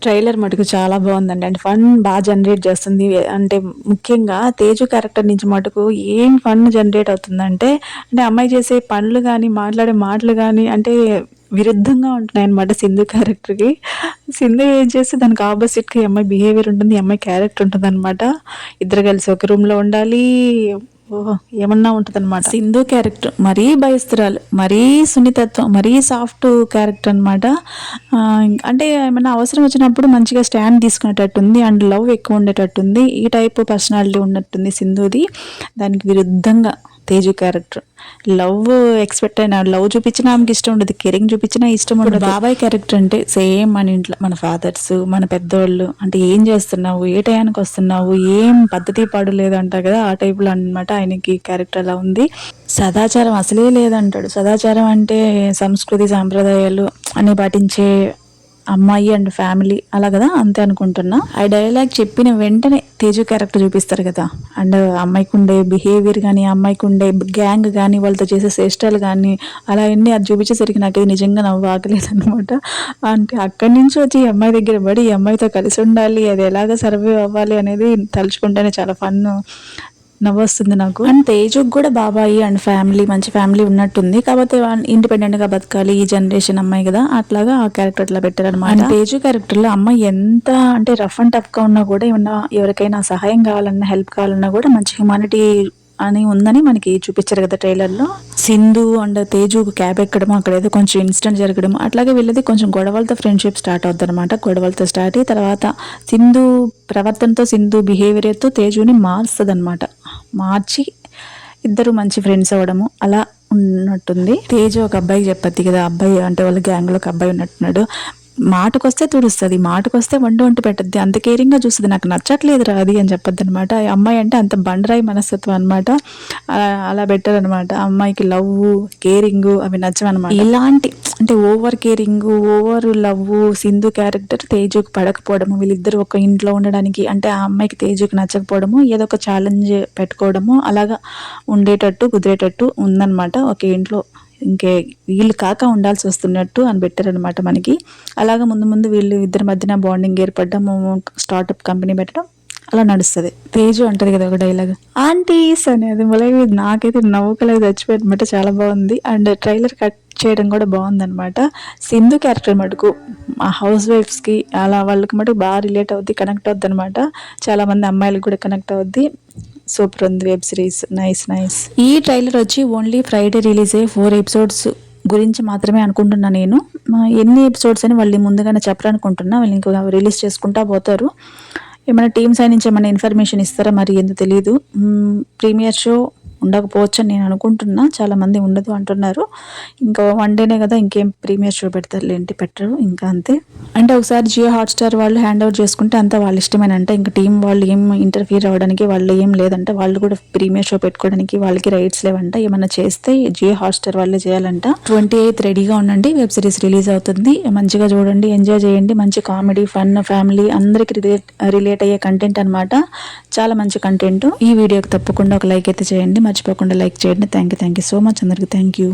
Trailer మటుకు చాలా బాగుందండి. అంటే ఫన్ బాగా జనరేట్ చేస్తుంది. అంటే ముఖ్యంగా తేజు క్యారెక్టర్ నుంచి మటుకు ఏం ఫన్ జనరేట్ అవుతుందంటే, అంటే అమ్మాయి చేసే పనులు గానీ, మాట్లాడే మాటలు గానీ అంటే విరుద్ధంగా ఉంటున్నాయన్నమాట సింధు క్యారెక్టర్‌కి. సింధు ఏం చేస్తే దానికి ఆపోజిట్‌గా ఈ అమ్మాయి బిహేవియర్ ఉంటుంది. ఈ అమ్మాయి క్యారెక్టర్ ఉంటదనమాట. ఇద్దరు కలిసి ఒక రూమ్‌లో ఉండాలి. ఓహో! ఏమన్నా ఉంటదనమాట. సింధు క్యారెక్టర్ మరీ భయస్తురాలు, మరీ సున్నితత్వం, మరీ సాఫ్ట్ క్యారెక్టర్ అనమాట. అంటే ఏమన్నా అవసరం వచ్చినప్పుడు మంచిగా స్టాండ్ తీసుకునేటట్టుంది. అండ్ లవ్ ఎక్కువ ఉండేటట్టుంది. ఈ టైప్ పర్సనాలిటీ ఉన్నట్టుంది సింధుది. దానికి విరుద్ధంగా తేజు క్యారెక్టర్. లవ్ ఎక్స్‌పెక్ట్ అయిన లవ్ చూపించినా ఆమెకి ఇష్టం ఉండదు. కేరింగ్ చూపించినా ఇష్టం ఉండదు. బాబాయ్ క్యారెక్టర్ అంటే సేమ్ మన ఇంట్లో మన ఫాదర్స్, మన పెద్దోళ్ళు అంటే ఏం చేస్తున్నావు? ఏ టయానికి వస్తున్నావు? ఏం పద్ధతి పాడు లేదు అంటారు కదా! ఆ టైప్‌లో అనమాట ఆయనకి క్యారెక్టర్ అలా ఉంది. సదాచారం అసలే లేదంటాడు. సదాచారం అంటే సంస్కృతి, సాంప్రదాయాలు అన్ని పాటించే అమ్మాయి అండ్ ఫ్యామిలీ అలా కదా అంతే అనుకుంటున్నా. ఆ డైలాగ్ చెప్పిన వెంటనే తేజు క్యారెక్టర్ చూపిస్తారు కదా. అండ్ అమ్మాయికి ఉండే బిహేవియర్ కానీ, అమ్మాయికి ఉండే గ్యాంగ్ కానీ, వాళ్ళతో చేసే చేష్టలు కానీ అలా అన్నీ అది చూపించేసరికి నాకు ఇది నిజంగా నవ్వు ఆగలేదనమాట. అంటే అక్కడి నుంచి వచ్చి ఈ అమ్మాయి దగ్గర పడి ఈ అమ్మాయితో కలిసి ఉండాలి, అది ఎలాగ సర్వైవ్ అవ్వాలి అనేది తలుచుకుంటేనే చాలా ఫన్ నవ్వొస్తుంది నాకు. అండ్ తేజుకి కూడా బాబాయి అండ్ ఫ్యామిలీ మంచి ఫ్యామిలీ ఉన్నట్టుంది. కాకపోతే ఇండిపెండెంట్ గా బతకాలి ఈ జనరేషన్ అమ్మాయి కదా, అట్లాగా ఆ క్యారెక్టర్ అట్లా పెట్టారనమాట. అండ్ తేజు క్యారెక్టర్ లో అమ్మాయి ఎంత అంటే రఫ్ అండ్ టఫ్ గా ఉన్నా కూడా ఏమన్నా ఎవరికైనా సహాయం కావాలన్నా హెల్ప్ కావాలన్నా కూడా మంచి హ్యుమానిటీ అని ఉందని మనకి చూపించారు కదా ట్రైలర్ లో. సింధు అండ్ తేజు క్యాబ్ ఎక్కడం, అక్కడ ఏదో కొంచెం ఇన్సిడెంట్ జరగడం, అట్లాగే వీళ్ళది కొంచెం గొడవలతో ఫ్రెండ్షిప్ స్టార్ట్ అవుతుంది అనమాట. గొడవలతో స్టార్ట్ అయ్యి తర్వాత సింధు ప్రవర్తనతో, సింధు బిహేవియర్తో తేజుని మారుస్తుంది అనమాట. మార్చి ఇద్దరు మంచి ఫ్రెండ్స్ అవ్వడము అలా ఉన్నట్టుంది. తేజు ఒక అబ్బాయికి చెప్పద్ది కదా, అబ్బాయి అంటే వాళ్ళ గ్యాంగ్లో ఒక అబ్బాయి ఉన్నట్టున్నాడు. మాటకొస్తే తుడుస్తుంది, మాటకొస్తే వంట పెట్టద్ది, అంత కేరింగ్గా చూస్తుంది. నాకు నచ్చట్లేదురా అది అని చెప్పొద్దు అనమాట. అమ్మాయి అంటే అంత బండరాయి మనస్తత్వం అనమాట. అలా బెటర్ అనమాట. అమ్మాయికి లవ్, కేరింగ్ అవి నచ్చవన్నమాట. ఇలాంటి అంటే over caring, over love Sindhu character తేజుకి పడకపోవడము, వీళ్ళిద్దరు ఒక ఇంట్లో ఉండడానికి అంటే ఆ అమ్మాయికి తేజుకి నచ్చకపోవడము, ఏదో ఒక ఛాలెంజ్ పెట్టుకోవడము అలాగా ఉండేటట్టు కుదిరేటట్టు ఉందన్నమాట. ఒక ఇంట్లో ఇంకే వీళ్ళు కాక ఉండాల్సి వస్తున్నట్టు అని పెట్టారనమాట మనకి. అలాగా ముందు ముందు వీళ్ళు ఇద్దరి మధ్యన బాండింగ్ ఏర్పడడం, స్టార్టప్ కంపెనీ పెట్టడం అలా నడుస్తుంది. తేజు అంటది కదా ఒక డైలాగ్, ఆంటీస్ అనేది మొదలై నాకైతే నవ్వుకలేదు చచ్చిపోయింది అనమాట. చాలా బాగుంది. అండ్ ట్రైలర్ కట్ చేయడం కూడా బాగుందనమాట. సింధు క్యారెక్టర్ మటుకు ఆ హౌస్ వైఫ్స్కి అలా వాళ్ళకి మటుకు బాగా రిలేట్ అవుద్ది, కనెక్ట్ అవుద్ది అనమాట. చాలా మంది అమ్మాయిలకు కూడా కనెక్ట్ అవుద్ది. సూపర్ ఉంది వెబ్ సిరీస్. Nice nice. ఈ ట్రైలర్ వచ్చి ఓన్లీ ఫ్రైడే రిలీజ్ అయ్యే 4 ఎపిసోడ్స్ గురించి మాత్రమే అనుకుంటున్నా నేను. ఎన్ని ఎపిసోడ్స్ అని వాళ్ళు ముందుగానే చెప్పరనుకుంటున్నా. వాళ్ళు ఇంకా రిలీజ్ చేసుకుంటా పోతారు. ఏమైనా టీమ్ సైడ్ నుంచి ఏమైనా ఇన్ఫర్మేషన్ ఇస్తారా మరి ఎందుకు తెలియదు. ప్రీమియర్ షో ఉండకపోవచ్చు అని నేను అనుకుంటున్నా. చాలామంది ఉండదు అంటున్నారు. ఇంకా వన్ డేనే కదా, ఇంకేం ప్రీమియర్ షో పెడతారు ఏంటి, పెట్టరు ఇంకా అంతే. అంటే ఒకసారి జియో హాట్స్టార్ వాళ్ళు హ్యాండ్ ఓవర్ చేసుకుంటే అంతా వాళ్ళ ఇష్టమేనంట. ఇంకా టీం వాళ్ళు ఏం ఇంటర్ఫియర్ అవ్వడానికి వాళ్ళు ఏం లేదంట. వాళ్ళు కూడా ప్రీమియర్ షో పెట్టుకోవడానికి వాళ్ళకి రైట్స్ లేవంట. ఏమైనా చేస్తే జియో హాట్స్టార్ వాళ్ళే చేయాలంట. 28th రెడీగా ఉండండి, వెబ్ సిరీస్ రిలీజ్ అవుతుంది. మంచిగా చూడండి, ఎంజాయ్ చేయండి. మంచి కామెడీ, ఫన్, ఫ్యామిలీ అందరికి రిలేట్ అయ్యే కంటెంట్ అనమాట. చాలా మంచి కంటెంట్. ఈ వీడియోకి తప్పకుండా ఒక లైక్ అయితే చేయండి, మర్చిపోకుండా లైక్ చేయండి. థ్యాంక్ యూ సో మచ్ అందరికి. Thank you.